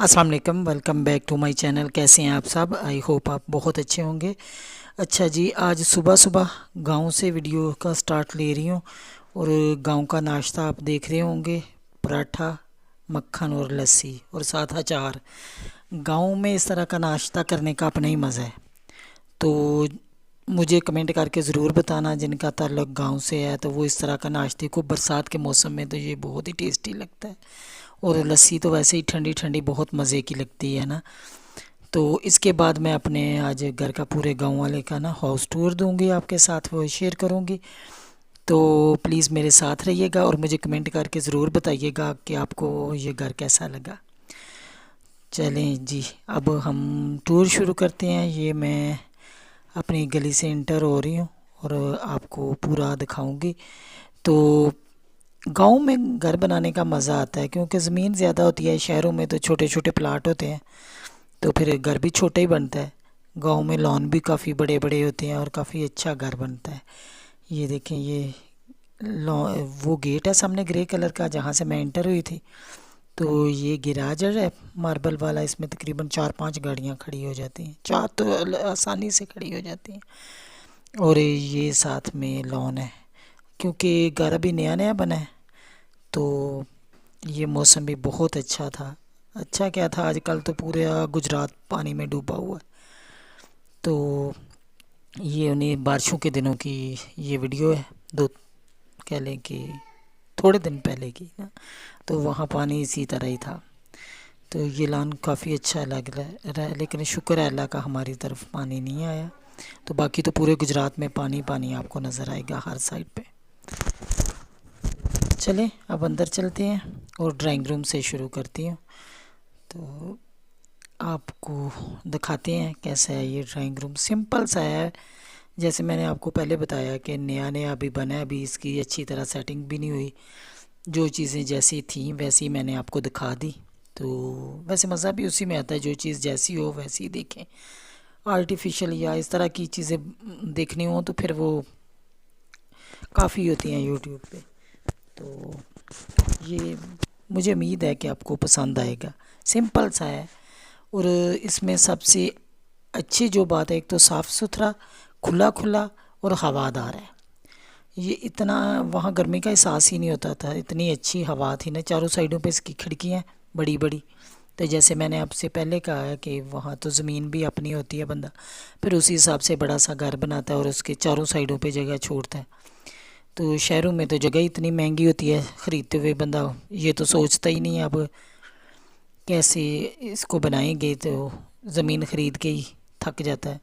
अस्सलाम वालेकुम, welcome back to my channel. कैसे हैं आप सब? आई होप आप बहुत अच्छे होंगे। अच्छा जी, आज सुबह सुबह गांव से वीडियो का स्टार्ट ले रही हूँ। और गांव का नाश्ता आप देख रहे होंगे, पराठा, मक्खन और लस्सी और साथ अचार। गांव में इस तरह का नाश्ता करने का अपना ही मज़ा है। तो मुझे कमेंट करके ज़रूर बताना जिनका ताल्लुक गांव से है, तो वो इस तरह का नाश्ते को बरसात के मौसम में तो ये बहुत ही टेस्टी लगता है। और लस्सी तो वैसे ही ठंडी ठंडी बहुत मज़े की लगती है ना। तो इसके बाद मैं अपने आज घर का पूरे गांव वाले का ना हाउस टूर दूंगी, आपके साथ वो शेयर करूंगी। तो प्लीज़ मेरे साथ रहिएगा और मुझे कमेंट करके ज़रूर बताइएगा कि आपको ये घर कैसा लगा। चलें जी, अब हम टूर शुरू करते हैं। ये मैं अपनी गली से इंटर हो रही हूँ और आपको पूरा दिखाऊंगी। तो गांव में घर बनाने का मज़ा आता है क्योंकि ज़मीन ज़्यादा होती है। शहरों में तो छोटे छोटे प्लाट होते हैं, तो फिर घर भी छोटा ही बनता है। गांव में लॉन भी काफ़ी बड़े बड़े होते हैं और काफ़ी अच्छा घर बनता है। ये देखें, ये लॉन, वो गेट है सामने ग्रे कलर का जहाँ से मैं एंटर हुई थी। तो ये गिराज है मार्बल वाला, इसमें तकरीबन 4-5 गाड़ियाँ खड़ी हो जाती हैं, 4 तो आसानी से खड़ी हो जाती हैं। और ये साथ में लॉन है क्योंकि घर अभी नया नया बना है। तो ये मौसम भी बहुत अच्छा था। अच्छा क्या था, आजकल तो पूरा गुजरात पानी में डूबा हुआ है। तो ये उन्हीं बारिशों के दिनों की ये वीडियो है, दो कह लें कि थोड़े दिन पहले की ना। तो वहाँ पानी इसी तरह ही था। तो ये लान काफ़ी अच्छा लग रहा है, लेकिन शुक्र है अल्लाह का हमारी तरफ पानी नहीं आया। तो बाकी तो पूरे गुजरात में पानी पानी आपको नज़र आएगा हर साइड पे। चलें अब अंदर चलते हैं और ड्राइंग रूम से शुरू करती हूँ। तो आपको दिखाते हैं कैसा है ये ड्राइंग रूम। सिंपल सा है, जैसे मैंने आपको पहले बताया कि नया नया अभी बना है, अभी इसकी अच्छी तरह सेटिंग भी नहीं हुई। जो चीज़ें जैसी थी वैसी मैंने आपको दिखा दी। तो वैसे मज़ा भी उसी में आता है, जो चीज़ जैसी हो वैसी देखें। आर्टिफिशियल या इस तरह की चीज़ें देखनी हो तो फिर वो काफ़ी होती हैं यूट्यूब पे। तो ये मुझे उम्मीद है कि आपको पसंद आएगा। सिंपल सा है और इसमें सबसे अच्छी जो बात है, एक तो साफ़ सुथरा, खुला खुला और हवादार है। ये इतना वहाँ गर्मी का एहसास ही नहीं होता था, इतनी अच्छी हवा थी ना। चारों साइडों पे इसकी खिड़कियाँ बड़ी बड़ी। तो जैसे मैंने आपसे पहले कहा है कि वहाँ तो ज़मीन भी अपनी होती है, बंदा फिर उसी हिसाब से बड़ा सा घर बनाता है और उसके चारों साइडों पे जगह छोड़ता है। तो शहरों में तो जगह इतनी महंगी होती है, ख़रीदते हुए बंदा ये तो सोचता ही नहीं अब कैसे इसको बनाएंगे, तो ज़मीन ख़रीद के ही थक जाता है।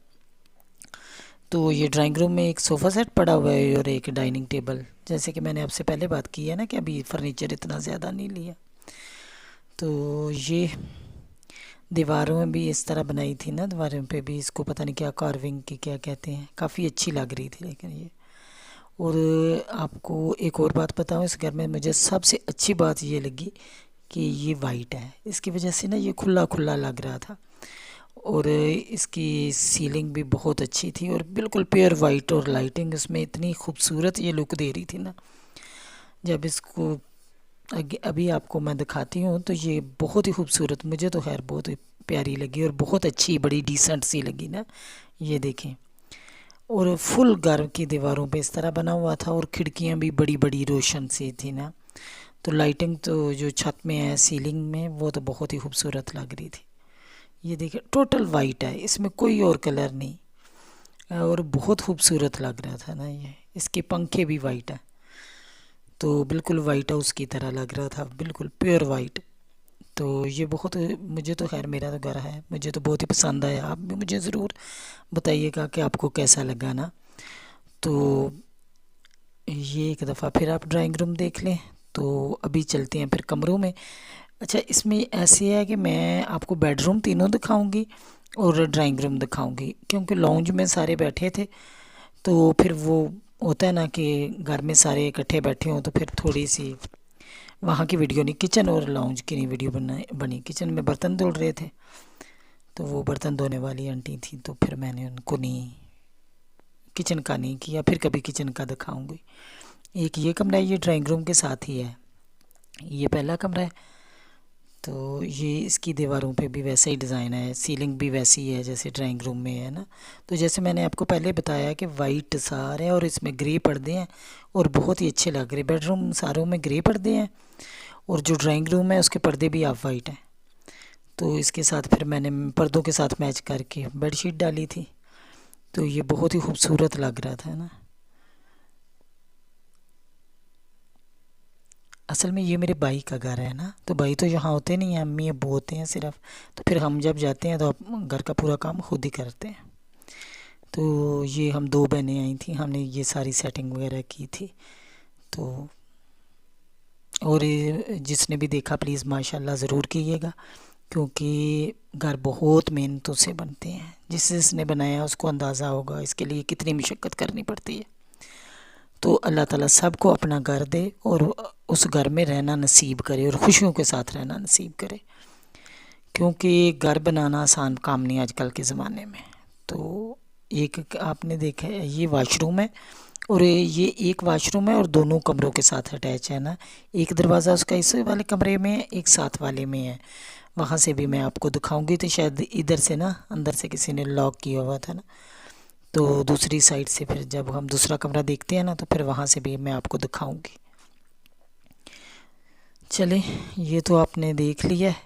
तो ये ड्राइंग रूम में एक सोफ़ा सेट पड़ा हुआ है और एक डाइनिंग टेबल। जैसे कि मैंने आपसे पहले बात की है ना कि अभी फ़र्नीचर इतना ज़्यादा नहीं लिया। तो ये दीवारों में भी इस तरह बनाई थी ना, दीवारों पे भी इसको पता नहीं क्या कार्विंग की क्या कहते हैं, काफ़ी अच्छी लग रही थी लेकिन ये। और आपको एक और बात बताऊँ, इस घर में मुझे सबसे अच्छी बात ये लगी कि ये वाइट है, इसकी वजह से ना ये खुला खुला लग रहा था। और इसकी सीलिंग भी बहुत अच्छी थी और बिल्कुल प्योर वाइट, और लाइटिंग इसमें इतनी खूबसूरत ये लुक दे रही थी ना। जब इसको अभी आपको मैं दिखाती हूँ तो ये बहुत ही खूबसूरत, मुझे तो खैर बहुत ही प्यारी लगी और बहुत अच्छी, बड़ी डिसेंट सी लगी ना। ये देखें, और फुल घर की दीवारों पे इस तरह बना हुआ था और खिड़कियाँ भी बड़ी बड़ी रोशन सी थी ना। तो लाइटिंग तो जो छत में है, सीलिंग में, वो तो बहुत ही खूबसूरत लग रही थी। ये देखिए टोटल वाइट है, इसमें कोई और कलर नहीं, और बहुत खूबसूरत लग रहा था ना। ये इसके पंखे भी वाइट है, तो बिल्कुल वाइट हाउस की तरह लग रहा था, बिल्कुल प्योर वाइट। तो ये बहुत, मुझे तो खैर मेरा तो घर है, मुझे तो बहुत ही पसंद आया। आप भी मुझे ज़रूर बताइएगा कि आपको कैसा लगा ना। तो ये एक दफ़ा फिर आप ड्राइंग रूम देख लें। तो अभी चलते हैं फिर कमरों में। अच्छा, इसमें ऐसे है कि मैं आपको बेडरूम तीनों दिखाऊंगी और ड्राइंग रूम दिखाऊंगी, क्योंकि लॉन्ज में सारे बैठे थे। तो फिर वो होता है ना कि घर में सारे इकट्ठे बैठे हों तो फिर थोड़ी सी वहाँ की वीडियो नहीं, किचन और लॉन्ज की नहीं वीडियो बनी। किचन में बर्तन धुल रहे थे, तो वो बर्तन धोने वाली आंटी थी, तो फिर मैंने उनको नहीं, किचन का नहीं किया। फिर कभी किचन का दिखाऊंगी। एक ये कमरा है, ये ड्राइंग रूम के साथ ही है, ये पहला कमरा है। تو یہ اس کی دیواروں پہ بھی ویسا ہی ڈیزائن ہے، سیلنگ بھی ویسی ہے جیسے ڈرائنگ روم میں ہے نا. تو جیسے میں نے آپ کو پہلے بتایا کہ وائٹ سارے اور اس میں گرے پردے ہیں اور بہت ہی اچھے لگ رہے. بیڈ روم ساروں میں گرے پردے ہیں اور جو ڈرائنگ روم ہے اس کے پردے بھی آف وائٹ ہیں. تو اس کے ساتھ پھر میں نے پردوں کے ساتھ میچ کر کے بیڈ شیٹ ڈالی تھی، تو یہ بہت ہی خوبصورت لگ رہا تھا نا. اصل میں یہ میرے بھائی کا گھر ہے نا، تو بھائی تو یہاں ہوتے نہیں ہیں، امی ابو ہوتے ہیں صرف. تو پھر ہم جب جاتے ہیں تو گھر کا پورا کام خود ہی کرتے ہیں. تو یہ ہم 2 بہنیں آئی تھیں، ہم نے یہ ساری سیٹنگ وغیرہ کی تھی. تو اور جس نے بھی دیکھا پلیز ماشاءاللہ ضرور کیجیے گا، کیونکہ گھر بہت محنتوں سے بنتے ہیں. جس نے بنایا اس کو اندازہ ہوگا اس کے لیے کتنی مشقت کرنی پڑتی ہے. تو اللہ تعالیٰ سب کو اپنا گھر دے اور اس گھر میں رہنا نصیب کرے اور خوشیوں کے ساتھ رہنا نصیب کرے، کیونکہ گھر بنانا آسان کام نہیں آج کل کے زمانے میں. تو ایک آپ نے دیکھا ہے یہ واش روم ہے، اور یہ ایک واش روم ہے اور دونوں کمروں کے ساتھ اٹیچ ہے نا. ایک دروازہ اس کا اس والے کمرے میں ہے، ایک ساتھ والے میں ہے. وہاں سے بھی میں آپ کو دکھاؤں گی. تو شاید ادھر سے نا اندر سے کسی نے لاک کیا ہوا تھا نا، تو دوسری سائڈ سے پھر جب ہم دوسرا کمرہ دیکھتے ہیں نا تو پھر وہاں سے بھی میں آپ کو دکھاؤں گی. چلیں یہ تو آپ نے دیکھ لیا ہے.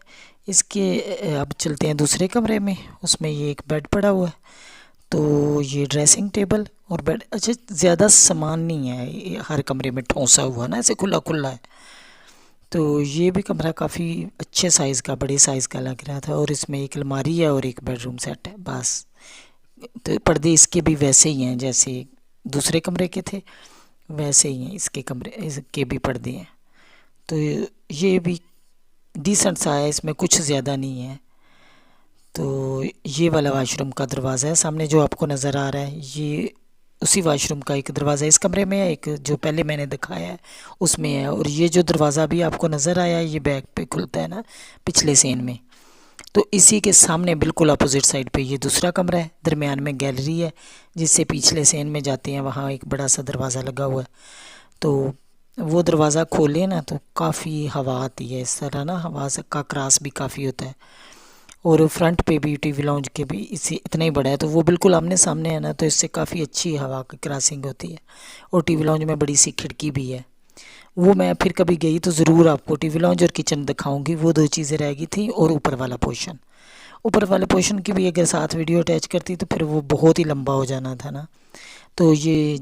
اس کے اب چلتے ہیں دوسرے کمرے میں. اس میں یہ ایک بیڈ پڑا ہوا ہے، تو یہ ڈریسنگ ٹیبل اور بیڈ. اچھا زیادہ سامان نہیں ہے یہ ہر کمرے میں ٹھونسا ہوا نا، ایسے کھلا کھلا ہے. تو یہ بھی کمرہ کافی اچھے سائز کا، بڑے سائز کا لگ رہا تھا. اور اس میں ایک الماری ہے اور ایک بیڈ روم سیٹ ہے بس. تو پردے اس کے بھی ویسے ہی ہیں جیسے دوسرے کمرے کے تھے، ویسے ہی ہیں اس کے بھی پردے ہیں. تو یہ بھی ڈیسنٹ سا ہے، اس میں کچھ زیادہ نہیں ہے. تو یہ والا واش روم کا دروازہ ہے سامنے جو آپ کو نظر آ رہا ہے، یہ اسی واش روم کا ایک دروازہ اس کمرے میں ہے، ایک جو پہلے میں نے دکھایا ہے اس میں ہے. اور یہ جو دروازہ بھی آپ کو نظر آیا ہے یہ بیک پہ کھلتا ہے نا پچھلے سین میں، تو اسی کے سامنے بالکل اپوزٹ سائڈ پہ یہ دوسرا کمرہ ہے. درمیان میں گیلری ہے جس سے پچھلے سین میں جاتے ہیں، وہاں ایک بڑا سا دروازہ لگا ہوا ہے. تو وہ دروازہ کھولے نا تو کافی ہوا آتی ہے اس طرح نا، ہوا کا کراس بھی کافی ہوتا ہے. اور فرنٹ پہ بھی ٹی وی لاؤنج کے بھی اسی اتنا ہی بڑا ہے، تو وہ بالکل آمنے سامنے ہے نا، تو اس سے کافی اچھی ہوا کی کراسنگ ہوتی ہے. اور ٹی وی لاؤنج میں بڑی سی کھڑکی بھی ہے. وہ میں پھر کبھی گئی تو ضرور آپ کو ٹی وی لاؤنج اور کچن دکھاؤں گی. وہ 2 چیزیں رہ گئی تھیں. اور اوپر والے پورشن کی بھی اگر ساتھ ویڈیو اٹیچ کرتی تو پھر وہ بہت ہی لمبا ہو جانا تھا نا. تو یہ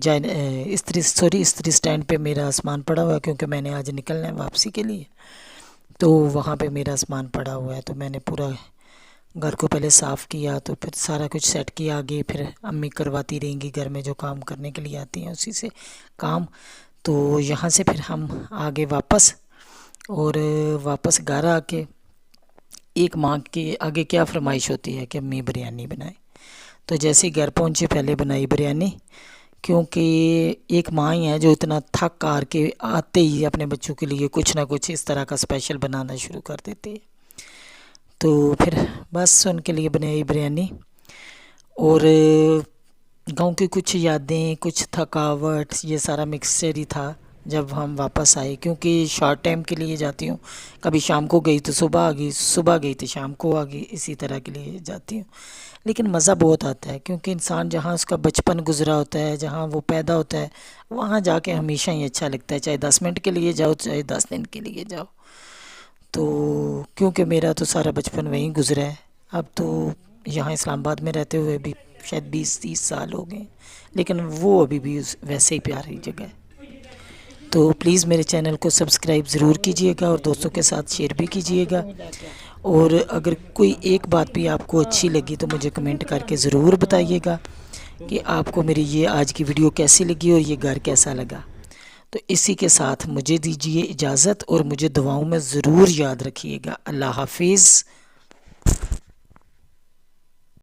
استری اسٹینڈ پہ میرا سامان پڑا ہوا ہے، کیونکہ میں نے آج نکلنا ہے واپسی کے لیے. تو وہاں پہ میرا سامان پڑا ہوا ہے، تو میں نے پورا گھر کو پہلے صاف کیا، تو پھر سارا کچھ سیٹ کیا. آگے پھر امی کرواتی رہیں گی گھر میں جو کام کرنے کے لیے آتی ہیں اسی سے کام. تو یہاں سے پھر ہم آگے واپس گھر آ کے ایک ماں کے آگے کیا فرمائش ہوتی ہے کہ امی بریانی بنائے. تو جیسے گھر پہنچے پہلے بنائی بریانی، کیونکہ ایک ماں ہی ہے جو اتنا تھک ہار کے آتے ہی اپنے بچوں کے لیے کچھ نہ کچھ اس طرح کا اسپیشل بنانا شروع کر دیتی ہے. تو پھر بس ان کے لیے بنائی بریانی. اور گاؤں کی کچھ یادیں، کچھ تھکاوٹ، یہ سارا مکسچر ہی تھا جب ہم واپس آئے. کیونکہ شارٹ ٹائم کے لیے جاتی ہوں، کبھی شام کو گئی تو صبح آ گئی، صبح گئی تو شام کو آ گئی، اسی طرح کے لیے جاتی ہوں. لیکن مزہ بہت آتا ہے، کیونکہ انسان جہاں اس کا بچپن گزرا ہوتا ہے، جہاں وہ پیدا ہوتا ہے، وہاں جا کے ہمیشہ ہی اچھا لگتا ہے، چاہے 10 منٹ کے لیے جاؤ چاہے 10 دن کے لیے جاؤ. تو کیونکہ میرا تو سارا بچپن وہیں گزرا ہے. اب تو یہاں اسلام آباد میں رہتے ہوئے بھی شاید 20-30 سال ہو گئے، لیکن وہ ابھی بھی ویسے ہی پیاری جگہ ہے. تو پلیز میرے چینل کو سبسکرائب ضرور کیجیے گا اور دوستوں کے ساتھ شیئر بھی کیجیے گا. اور اگر کوئی ایک بات بھی آپ کو اچھی لگی تو مجھے کمنٹ کر کے ضرور بتائیے گا کہ آپ کو میری یہ آج کی ویڈیو کیسی لگی اور یہ گھر کیسا لگا. تو اسی کے ساتھ مجھے دیجیے اجازت اور مجھے دعاؤں میں ضرور یاد رکھیے گا. اللہ حافظ.